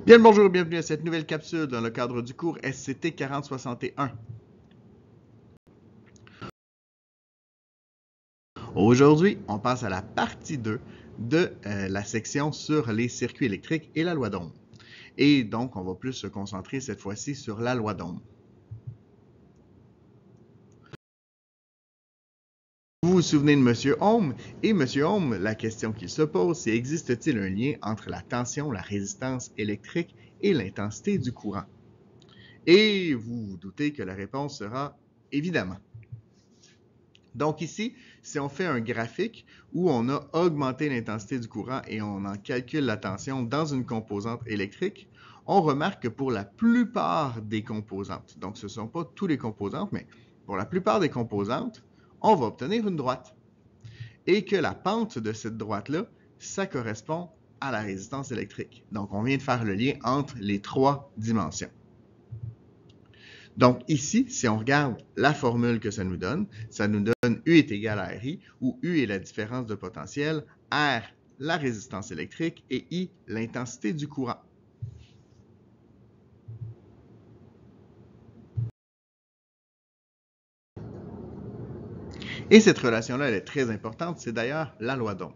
Bien le bonjour et bienvenue à cette nouvelle capsule dans le cadre du cours SCT 4061. Aujourd'hui, on passe à la partie 2 de la section sur les circuits électriques et la loi d'Ohm. Et donc, on va plus se concentrer cette fois-ci sur la loi d'Ohm. Vous vous souvenez de M. Ohm? Et M. Ohm, la question qu'il se pose, c'est existe-t-il un lien entre la tension, la résistance électrique et l'intensité du courant? Et vous vous doutez que la réponse sera évidemment. Donc ici, si on fait un graphique où on a augmenté l'intensité du courant et on en calcule la tension dans une composante électrique, on remarque que pour la plupart des composantes, donc ce ne sont pas tous les composantes, mais pour la plupart des composantes, on va obtenir une droite. Et que la pente de cette droite-là, ça correspond à la résistance électrique. Donc on vient de faire le lien entre les trois dimensions. Donc ici, si on regarde la formule que ça nous donne U est égal à RI, où U est la différence de potentiel, R, la résistance électrique, et I, l'intensité du courant. Et cette relation-là, elle est très importante, c'est d'ailleurs la loi d'Ohm.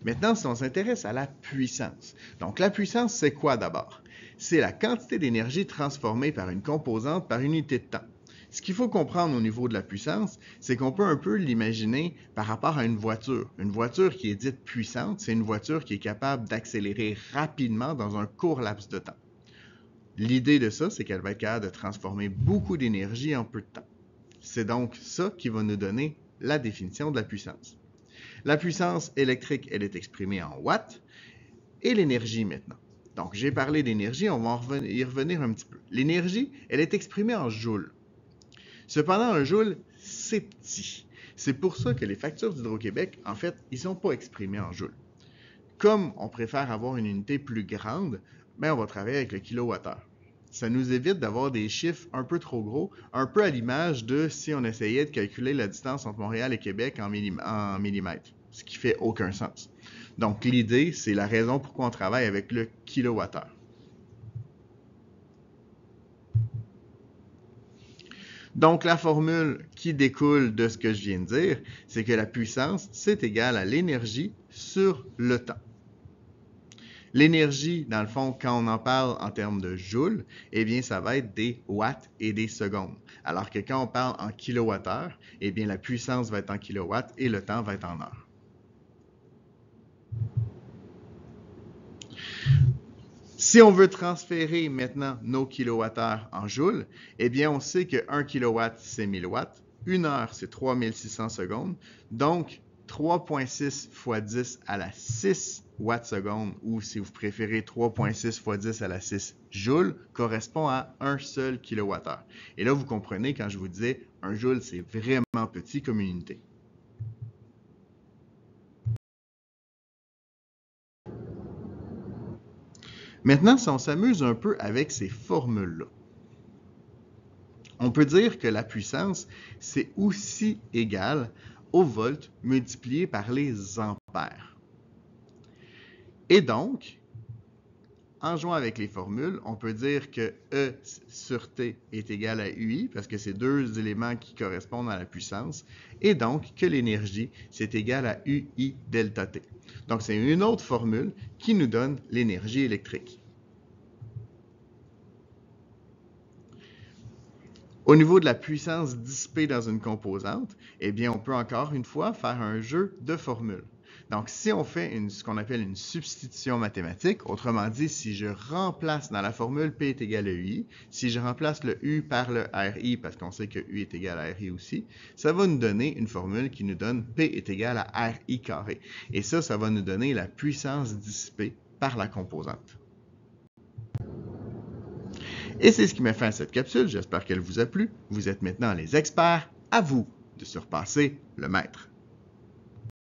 Maintenant, si on s'intéresse à la puissance. Donc la puissance, c'est quoi d'abord? C'est la quantité d'énergie transformée par une composante par unité de temps. Ce qu'il faut comprendre au niveau de la puissance, c'est qu'on peut un peu l'imaginer par rapport à une voiture. Une voiture qui est dite puissante, c'est une voiture qui est capable d'accélérer rapidement dans un court laps de temps. L'idée de ça, c'est qu'elle va être capable de transformer beaucoup d'énergie en peu de temps. C'est donc ça qui va nous donner la définition de la puissance. La puissance électrique, elle est exprimée en watts, et l'énergie maintenant. Donc, j'ai parlé d'énergie, on va y revenir un petit peu. L'énergie, elle est exprimée en joules. Cependant, un joule, c'est petit. C'est pour ça que les factures d'Hydro-Québec, en fait, ils ne sont pas exprimés en joules. Comme on préfère avoir une unité plus grande, ben on va travailler avec le kilowattheure. Ça nous évite d'avoir des chiffres un peu trop gros, un peu à l'image de si on essayait de calculer la distance entre Montréal et Québec en millimètres, ce qui fait aucun sens. Donc l'idée, c'est la raison pourquoi on travaille avec le kilowattheure. Donc la formule qui découle de ce que je viens de dire, c'est que la puissance, c'est égal à l'énergie sur le temps. L'énergie, dans le fond, quand on en parle en termes de joules, eh bien, ça va être des watts et des secondes. Alors que quand on parle en kilowattheure, eh bien, la puissance va être en kilowatts et le temps va être en heures. Si on veut transférer maintenant nos kilowattheures en joules, eh bien, on sait que 1 kilowatt, c'est 1000 watts. 1 heure, c'est 3600 secondes. Donc, 3,6 fois 10 à la 6 watts-seconde, ou si vous préférez 3,6 fois 10 à la 6 joules, correspond à un seul kilowattheure. Et là, vous comprenez quand je vous disais, un joule, c'est vraiment petit comme une unité. Maintenant, si on s'amuse un peu avec ces formules-là, on peut dire que la puissance, c'est aussi égal au volt multiplié par les ampères. Et donc, en jouant avec les formules, on peut dire que E sur T est égal à UI, parce que c'est deux éléments qui correspondent à la puissance, et donc que l'énergie, c'est égal à UI delta T. Donc, c'est une autre formule qui nous donne l'énergie électrique. Au niveau de la puissance dissipée dans une composante, eh bien, on peut encore une fois faire un jeu de formules. Donc, si on fait ce qu'on appelle une substitution mathématique, autrement dit, si je remplace dans la formule P est égal à UI, si je remplace le U par le RI, parce qu'on sait que U est égal à RI aussi, ça va nous donner une formule qui nous donne P est égal à RI carré. Et ça va nous donner la puissance dissipée par la composante. Et c'est ce qui met fin à cette capsule. J'espère qu'elle vous a plu. Vous êtes maintenant les experts. À vous de surpasser le maître.